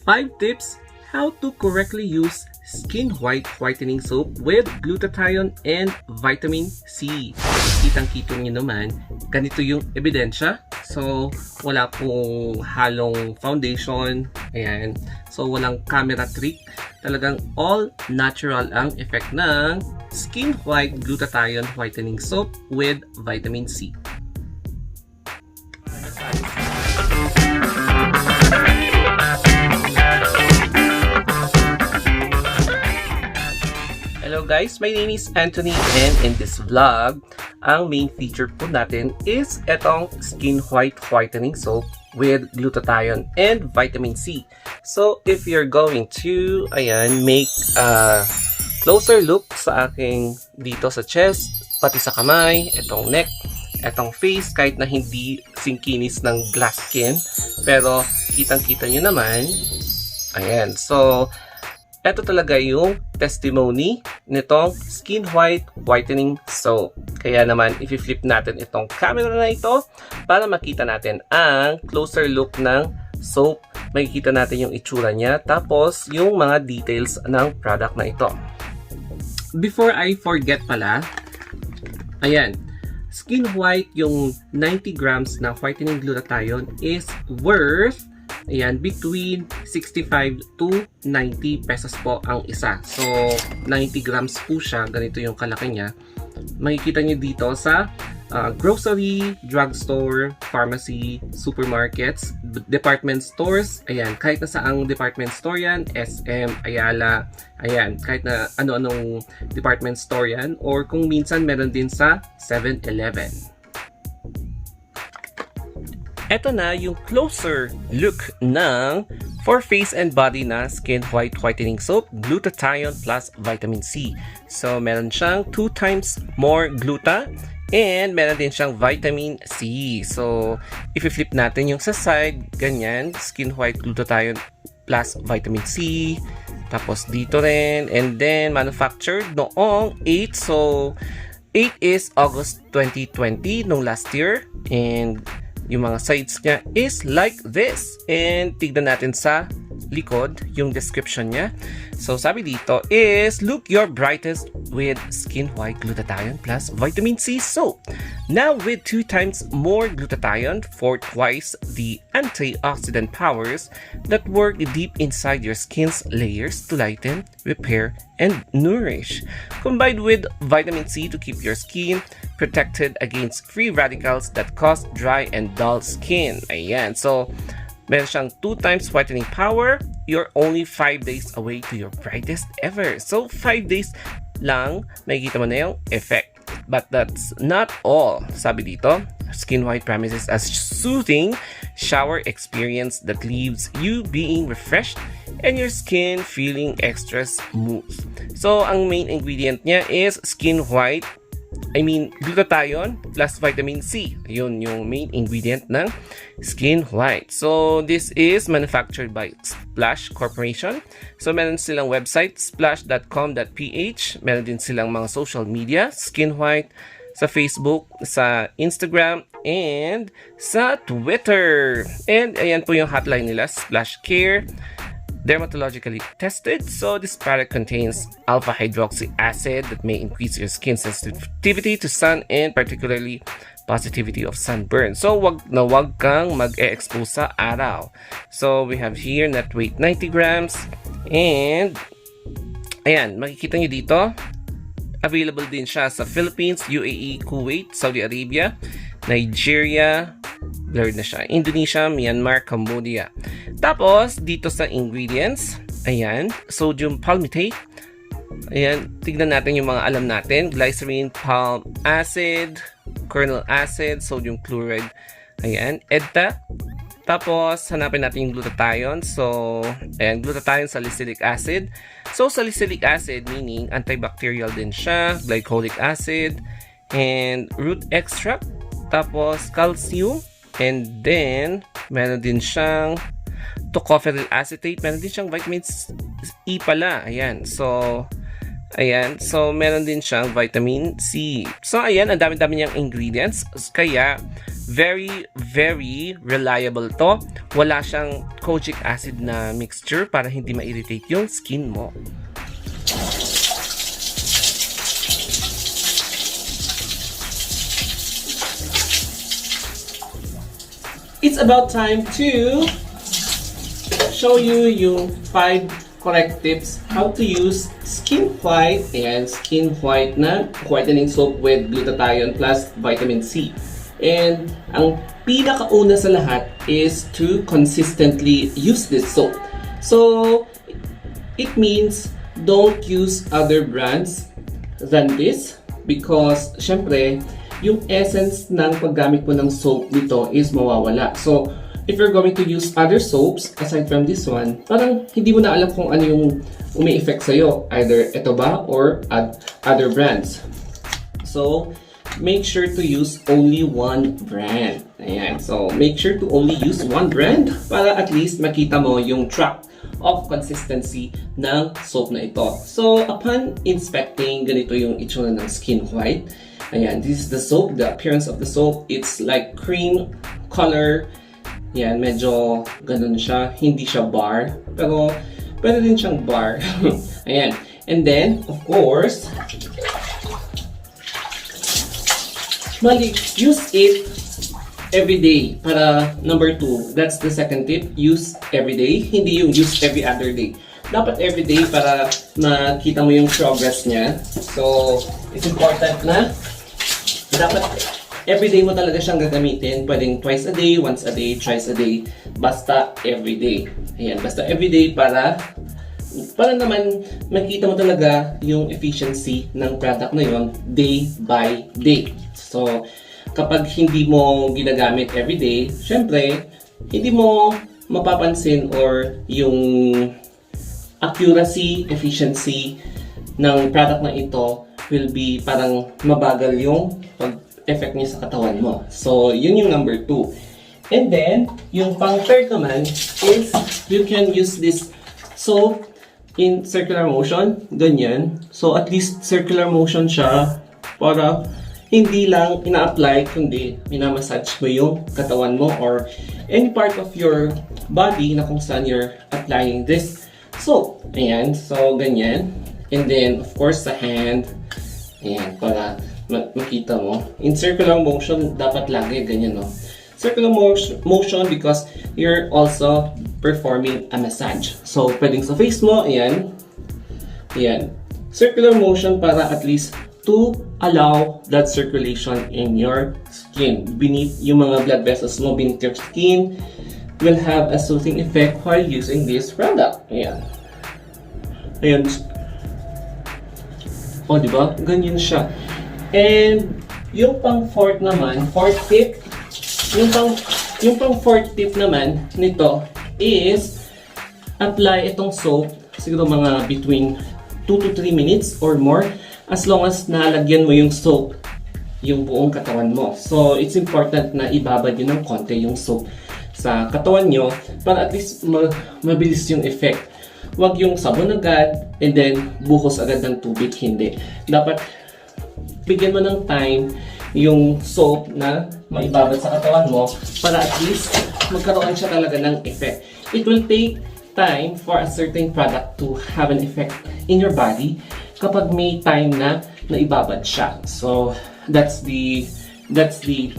5 tips how to correctly use skin whitening soap with glutathione and vitamin C. Kitang-kita nyo naman, ganito yung ebidensya. So, wala pong halong foundation. Ayan. So, walang camera trick. Talagang all natural ang effect ng Skin White Glutathione Whitening Soap with vitamin C. Hello guys, my name is Anthony and in this vlog, ang main feature po natin is etong Skin White Whitening Soap with glutathione and vitamin C. So if you're going to make a closer look sa aking dito sa chest, pati sa kamay, etong neck, etong face, kahit na hindi singkinis ng glass skin, pero kitang-kita nyo naman. Ayan, so ito talaga yung testimony nitong Skin White Whitening Soap. Kaya naman, i-flip natin itong camera na ito para makita natin ang closer look ng soap. Makikita natin yung itsura niya, tapos yung mga details ng product na ito. Before I forget pala, ayan, Skin White, yung 90 grams na whitening glutathione is worth between 65 to 90 pesos po ang isa. So, 90 grams po siya. Ganito yung kalaki niya. Makikita niyo dito sa grocery, drugstore, pharmacy, supermarkets, department stores. Ayan, kahit na saang department store yan, SM, Ayala, ayan, kahit na ano-anong department store yan. Or kung minsan meron din sa 7-Eleven. Ito na yung closer look ng for face and body na Skin White Whitening Soap, glutathione plus vitamin C. So, meron siyang 2 times more gluta and meron din siyang vitamin C. So, if i-flip natin yung sa side, ganyan, Skin White Glutathione plus vitamin C. Tapos dito rin, and then manufactured noong 8. So, 8 is August 2020 nung last year, and yung mga sides niya is like this. And tignan natin sa likod yung description niya. So sabi dito is, look your brightest with Skin White Glutathione plus vitamin C soap. Now with 2 times more glutathione for twice the antioxidant powers that work deep inside your skin's layers to lighten, repair, and nourish. Combined with vitamin C to keep your skin protected against free radicals that cause dry and dull skin. Ayan. So, meron siyang 2 times whitening power. You're only 5 days away to your brightest ever. So, 5 days lang, makikita mo na yung effect. But that's not all. Sabi dito, Skin White promises a soothing shower experience that leaves you being refreshed and your skin feeling extra smooth. So, ang main ingredient niya is Skin White, glutathione plus vitamin C. Yun yung main ingredient ng Skin White. So, this is manufactured by Splash Corporation. So, meron silang website, splash.com.ph. Meron din silang mga social media, Skin White, sa Facebook, sa Instagram, and sa Twitter. And ayan po yung hotline nila, Splash Care, dermatologically tested. So this product contains alpha hydroxy acid that may increase your skin sensitivity to sun and particularly positivity of sunburn. So wag kang mag-e-expose sa araw. So we have here net weight 90 grams, and ayan, makikita nyo dito, available din siya sa Philippines, UAE, Kuwait, Saudi Arabia, Nigeria, blurred na siya, Indonesia, Myanmar, Cambodia. Tapos, dito sa ingredients, ayan, sodium palmitate. Ayan, tignan natin yung mga alam natin. Glycerin, palm acid, kernel acid, sodium chloride, ayan, EDTA. Tapos, hanapin natin yung glutathione. So, ayan, glutathione salicylic acid. So, salicylic acid meaning antibacterial din siya, glycolic acid, and root extract. Tapos, calcium. And then, meron din siyang tocopherol acetate. Meron din siyang vitamin E pala. Ayan. So, ayan. So, meron din siyang vitamin C. So, ayan. Ang dami-dami niyang ingredients. Kaya, Very, very reliable to. Wala siyang kojic acid na mixture para hindi ma-irritate yung skin mo. It's about time to show you yung 5 correct tips how to use Skin White and Skin White na whitening soap with glutathione plus vitamin C. And ang pinakauna sa lahat is to consistently use this soap. So, it means don't use other brands than this because syempre, yung essence ng paggamit mo ng soap nito is mawawala. So, if you're going to use other soaps aside from this one, parang hindi mo na alam kung ano yung umi-effect sa'yo. Either ito ba or other brands. So, make sure to use only one brand. Ayan. So, make sure to only use one brand para at least makita mo yung track of consistency ng soap na ito. So, upon inspecting, ganito yung itsura ng Skin White. Ayan, this is the soap, the appearance of the soap. It's like cream color. Ayan, medyo ganun siya. Hindi siya bar, pero pwede din siyang bar. Ayan. And then, of course, use it every day. Para number 2, that's the second tip. Use every day. Hindi yung use every other day. Dapat every day para makita mo yung progress niya. So, it's important na dapat everyday mo talaga siyang gagamitin. Pwedeng twice a day, once a day, thrice a day. Basta everyday. Ayan, basta everyday para naman makita mo talaga yung efficiency ng product na yon day by day. So, kapag hindi mo ginagamit everyday, syempre, hindi mo mapapansin or yung accuracy, efficiency ng product na ito will be parang mabagal yung pag-effect niya sa katawan mo. So, yun yung number 2. And then, yung pang-third naman is you can use this soap in circular motion. Ganyan. So, at least circular motion siya para hindi lang ina-apply, kundi minamassage mo yung katawan mo or any part of your body na kung saan you're applying this soap. Ayan. So, ganyan. And then, of course, sa hand. Ayan, para makita mo. In circular motion, dapat lagi ganyan, no? Circular motion because you're also performing a massage. So, pwedeng sa face mo, ayan. Ayan. Circular motion para at least to allow blood circulation in your skin. Beneath yung mga blood vessels mo beneath your skin will have a soothing effect while using this product. Ayan. Ayan. O, di ba? Ganyan siya. And, yung pang fourth naman, fourth tip, yung pang fourth tip naman nito is apply itong soap, siguro mga between 2 to 3 minutes or more as long as nalagyan mo yung soap yung buong katawan mo. So, it's important na ibabad nyo ng konti yung soap sa katawan nyo para at least mabilis yung effect. Huwag yung sabon agad and then buhos agad ng tubig. Hindi. Dapat bigyan mo ng time yung soap na maibabad sa katawan mo para at least magkaroon siya talaga ng effect. It will take time for a certain product to have an effect in your body kapag may time na naibabad siya. So, that's the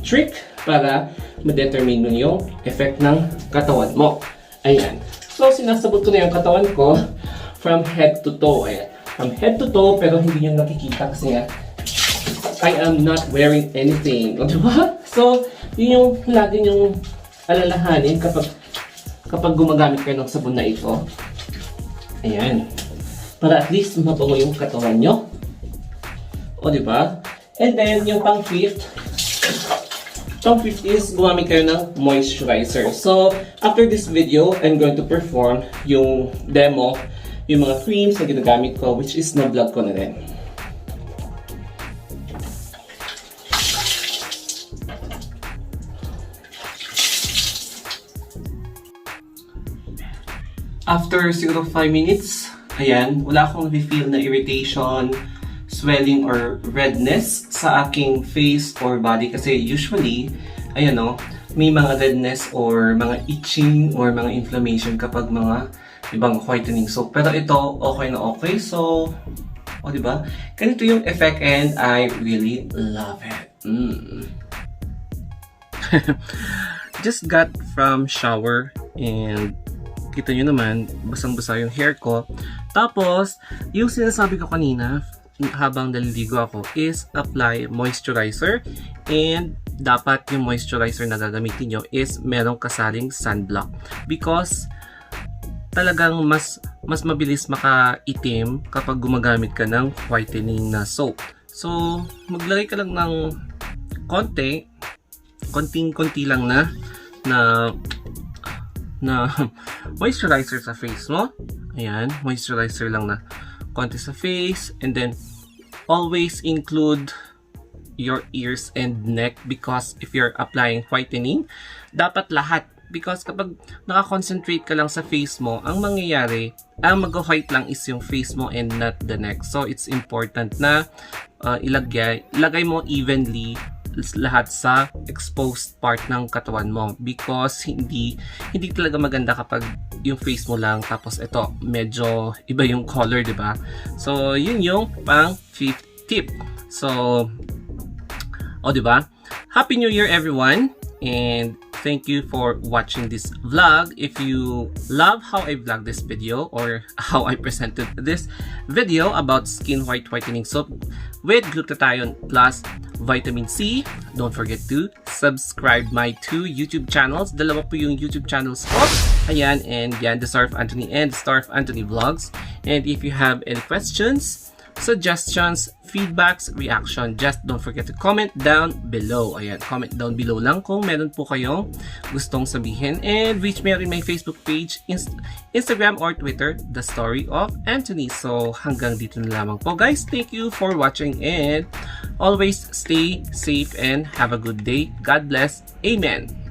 trick para ma-determine mo yung effect ng katawan mo. Ayan. So, sinasabot ko na yung katawan ko from head to toe. Ayan. From head to toe, pero hindi nyo nakikita kasi nga I am not wearing anything. O, diba? So, yun yung lagi nyong alalahanin kapag gumagamit kayo ng sabon na ito. Ayan. Para at least mabango yung katawan nyo. O, diba? And then, yung pang-fifth is gumamit kayo ng moisturizer. So, after this video, I'm going to perform yung demo, yung mga creams na ginagamit ko, which is na-vlog ko na rin. After siguro 5 minutes, ayan, wala akong feel na irritation, swelling, or redness sa aking face or body kasi usually ayan o, may mga redness or mga itching or mga inflammation kapag mga ibang whitening soap. Pero ito, okay na okay. So, o diba? Ganito yung effect and I really love it. Just got from shower and kita nyo naman, basang-basa yung hair ko. Tapos, yung sinasabi ko kanina, habang naliligo ako, is apply moisturizer. And dapat yung moisturizer na gagamitin nyo is merong kasaling sunblock. Because, talagang mas mabilis makaitim kapag gumagamit ka ng whitening na soap. So, maglagay ka lang ng konting-konti lang na moisturizer sa face mo. Ayan, moisturizer lang na konti sa face. And then, always include your ears and neck because if you're applying whitening, dapat lahat. Because kapag nakakoncentrate ka lang sa face mo, ang mangyayari, ang mag-white lang is yung face mo and not the neck. So, it's important na ilagay mo evenly lahat sa exposed part ng katawan mo because hindi talaga maganda kapag yung face mo lang tapos ito medyo iba yung color, di ba? So yun yung pang 5th tip. So di ba? Happy New Year everyone, and thank you for watching this vlog. If you love how I vlog this video or how I presented this video about skin whitening soap with glutathione plus vitamin C, don't forget to subscribe my 2 YouTube channels. Dalawa po yung YouTube channels ko. Ayan, and yan, The Star of Anthony and The Star of Anthony Vlogs. And if you have any questions, suggestions, feedbacks, reaction, just don't forget to comment down below. Ayan, comment down below lang kung meron po kayong gustong sabihin. And reach me in my Facebook page, Instagram or Twitter, The Story of Anthony. So hanggang dito na lamang po guys. Thank you for watching and always stay safe and have a good day. God bless. Amen.